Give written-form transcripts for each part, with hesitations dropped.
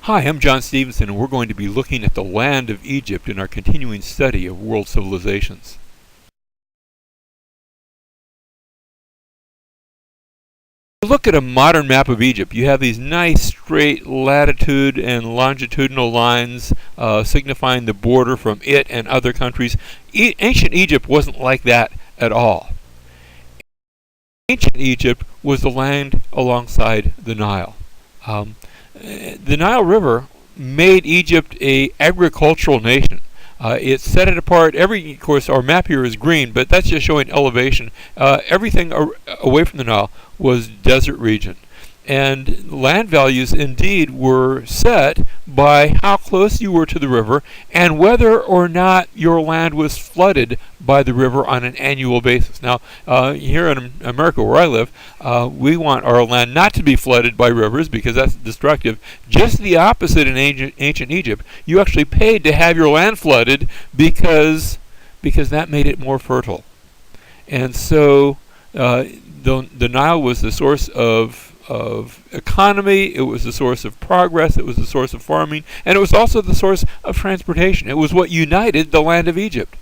Hi, I'm John Stevenson, and we're going to be looking at the land of Egypt in our continuing study of world civilizations. Look at a modern map of Egypt. You have these nice straight latitude and longitudinal lines signifying the border from it and other countries. Ancient Egypt wasn't like that at all. Ancient Egypt was the land alongside the Nile. The Nile River made Egypt an agricultural nation. It set it apart. Of course, our map here is green, but that's just showing elevation. Everything away from the Nile was desert region. And land values indeed were set by how close you were to the river and whether or not your land was flooded by the river on an annual basis. Now, here in America where I live, we want our land not to be flooded by rivers because that's destructive. Just the opposite in ancient Egypt. You actually paid to have your land flooded because that made it more fertile. And so the Nile was the source of economy, it was the source of progress, it was the source of farming, and it was also the source of transportation. It was what united the land of Egypt.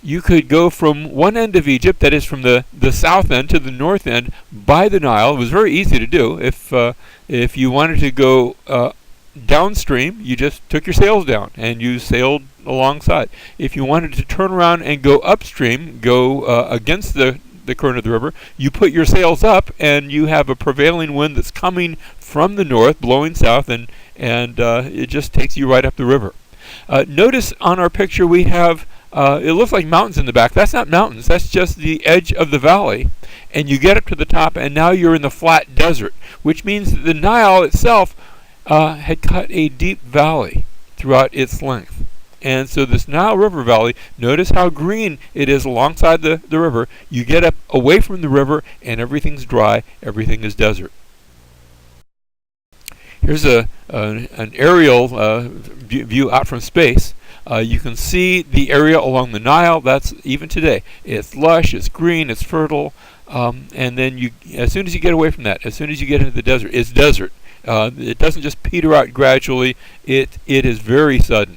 You could go from one end of Egypt, that is from the south end to the north end, by the Nile. It was very easy to do. If you wanted to go downstream, you just took your sails down and you sailed alongside. If you wanted to turn around and go upstream, go against the current of the river, you put your sails up and you have a prevailing wind that's coming from the north, blowing south, and it just takes you right up the river. Notice on our picture we have, it looks like mountains in the back. That's not mountains, that's just the edge of the valley. And you get up to the top and now you're in the flat desert, which means that the Nile itself had cut a deep valley throughout its length. And so this Nile River Valley, notice how green it is alongside the river. You get up away from the river and everything's dry, everything is desert. Here's an aerial view out from space. You can see the area along the Nile. That's even today. It's lush, it's green, it's fertile. And then as soon as you get away from that, as soon as you get into the desert, it's desert. It doesn't just peter out gradually. It is very sudden.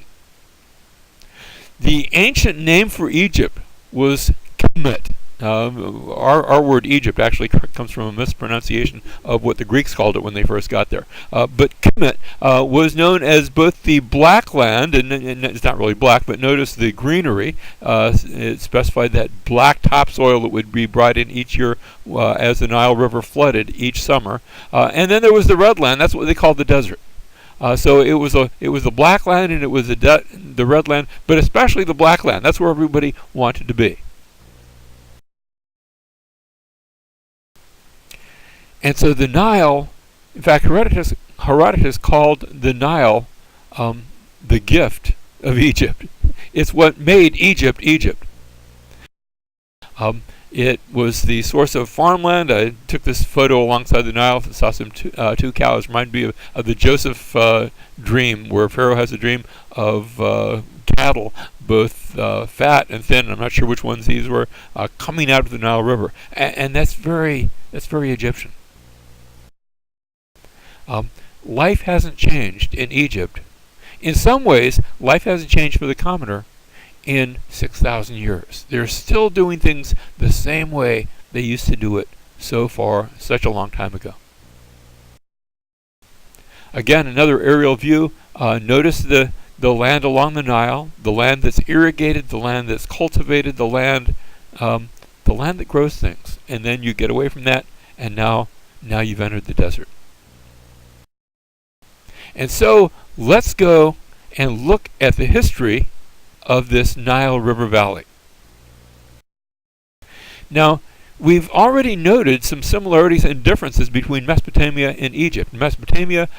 The ancient name for Egypt was Kemet. Our word Egypt actually comes from a mispronunciation of what the Greeks called it when they first got there. But Kemet was known as both the black land, and it's not really black, but notice the greenery. It specified that black topsoil that would be brought in each year as the Nile River flooded each summer. And then there was the red land. That's what they called the desert. So it was the black land and it was the red land, but especially the black land. That's where everybody wanted to be. And so the Nile, in fact, Herodotus called the Nile the gift of Egypt. It's what made Egypt Egypt. It was the source of farmland. I took this photo alongside the Nile and saw some two cows. Reminded me of the Joseph dream, where Pharaoh has a dream of cattle, both fat and thin. I'm not sure which ones these were, coming out of the Nile River, and that's very Egyptian. Life hasn't changed in Egypt. In some ways, life hasn't changed for the commoner in 6,000 years. They're still doing things the same way they used to do it such a long time ago. Again, another aerial view. Notice the land along the Nile, the land that's irrigated, the land that's cultivated, the land that grows things. And then you get away from that, and now you've entered the desert. And so let's go and look at the history of this Nile River Valley. Now, we've already noted some similarities and differences between Mesopotamia and Egypt. In Mesopotamia,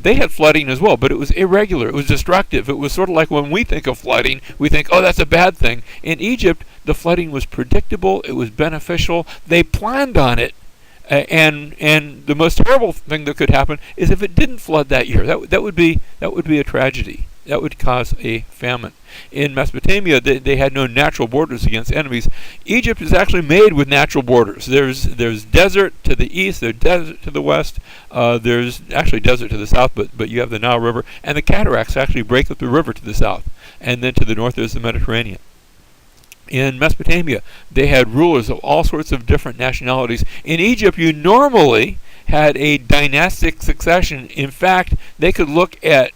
they had flooding as well, but it was irregular, it was destructive. It was sort of like when we think of flooding, we think, oh, that's a bad thing. In Egypt, the flooding was predictable, it was beneficial. They planned on it And the most terrible thing that could happen is if it didn't flood that year. That would be a tragedy. That would cause a famine. In Mesopotamia, they had no natural borders against enemies. Egypt is actually made with natural borders. There's desert to the east, there's desert to the west, there's actually desert to the south, but you have the Nile River, and the cataracts actually break up the river to the south. And then to the north there's the Mediterranean. In Mesopotamia, they had rulers of all sorts of different nationalities. In Egypt, you normally had a dynastic succession. In fact, they could look at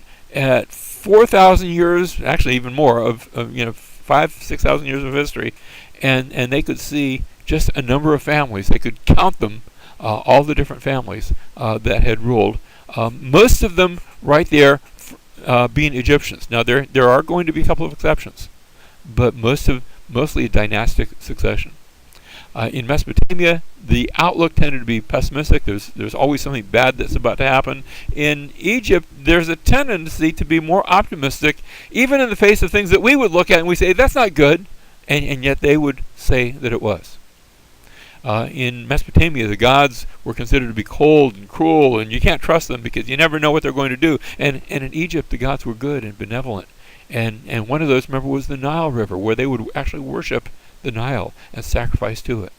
4,000 years, actually even more, of 5,000-6,000 years of history, and they could see just a number of families. They could count them, all the different families that had ruled. Most of them right there being Egyptians. Now there are going to be a couple of exceptions, but mostly a dynastic succession. In Mesopotamia, the outlook tended to be pessimistic. There's always something bad that's about to happen. In Egypt, there's a tendency to be more optimistic, even in the face of things that we would look at and we say, that's not good, and yet they would say that it was. In Mesopotamia, the gods were considered to be cold and cruel, and you can't trust them because you never know what they're going to do. And in Egypt, the gods were good and benevolent. And one of those, remember, was the Nile River, where they would actually worship the Nile and sacrifice to it.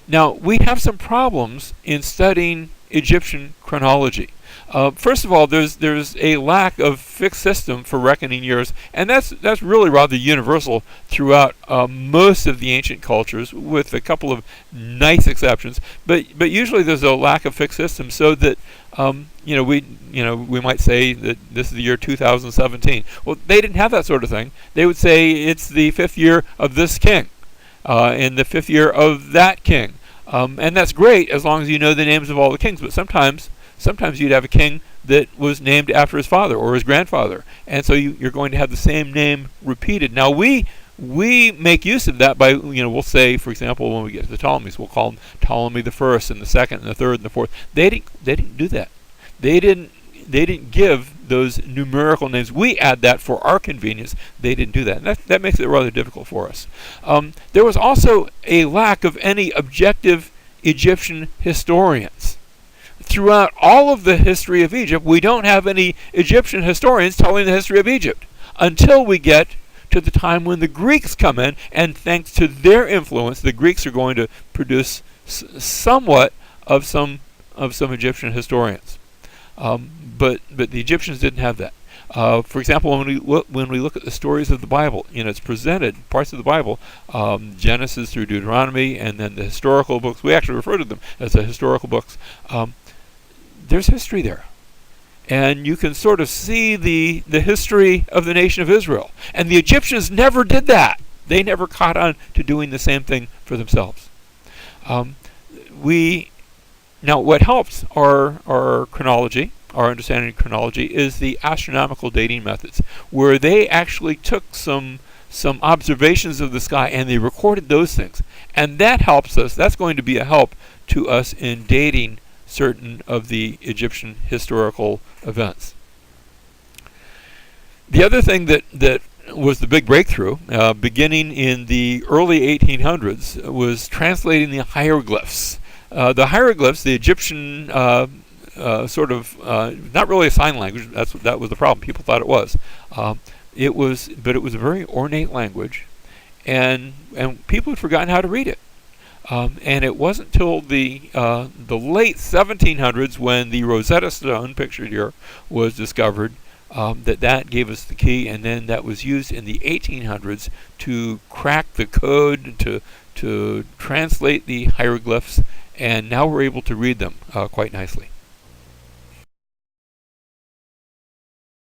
Now, we have some problems in studying Egyptian chronology. First of all, there's a lack of fixed system for reckoning years, and that's really rather universal throughout most of the ancient cultures, with a couple of nice exceptions. But usually there's a lack of fixed system, so that we might say that this is the year 2017. Well, they didn't have that sort of thing. They would say it's the 5th year of this king, and the 5th year of that king, and that's great as long as you know the names of all the kings. But sometimes you'd have a king that was named after his father or his grandfather, and so you're going to have the same name repeated. Now we make use of that by, we'll say, for example, when we get to the Ptolemies, we'll call them Ptolemy the First and the Second and the Third and the Fourth. They didn't do that. They didn't give those numerical names. We add that for our convenience. They didn't do that. And that makes it rather difficult for us. There was also a lack of any objective Egyptian historians. Throughout all of the history of Egypt, we don't have any Egyptian historians telling the history of Egypt until we get to the time when the Greeks come in, and thanks to their influence, the Greeks are going to produce somewhat of some Egyptian historians. But the Egyptians didn't have that. For example, when we look at the stories of the Bible, it's presented, parts of the Bible, Genesis through Deuteronomy, and then the historical books. We actually refer to them as the historical books. There's history there. And you can sort of see the history of the nation of Israel. And the Egyptians never did that. They never caught on to doing the same thing for themselves. Now, what helps our chronology, our understanding of chronology, is the astronomical dating methods, where they actually took some observations of the sky and they recorded those things. And that helps us. That's going to be a help to us in dating certain of the Egyptian historical events. The other thing that was the big breakthrough, beginning in the early 1800s, was translating the hieroglyphs. The hieroglyphs, the Egyptian not really a sign language. That was the problem. People thought it was. But it was a very ornate language, and people had forgotten how to read it. And it wasn't till the late 1700s, when the Rosetta Stone, pictured here, was discovered, that gave us the key, and then that was used in the 1800s to crack the code, to translate the hieroglyphs, and now we're able to read them quite nicely.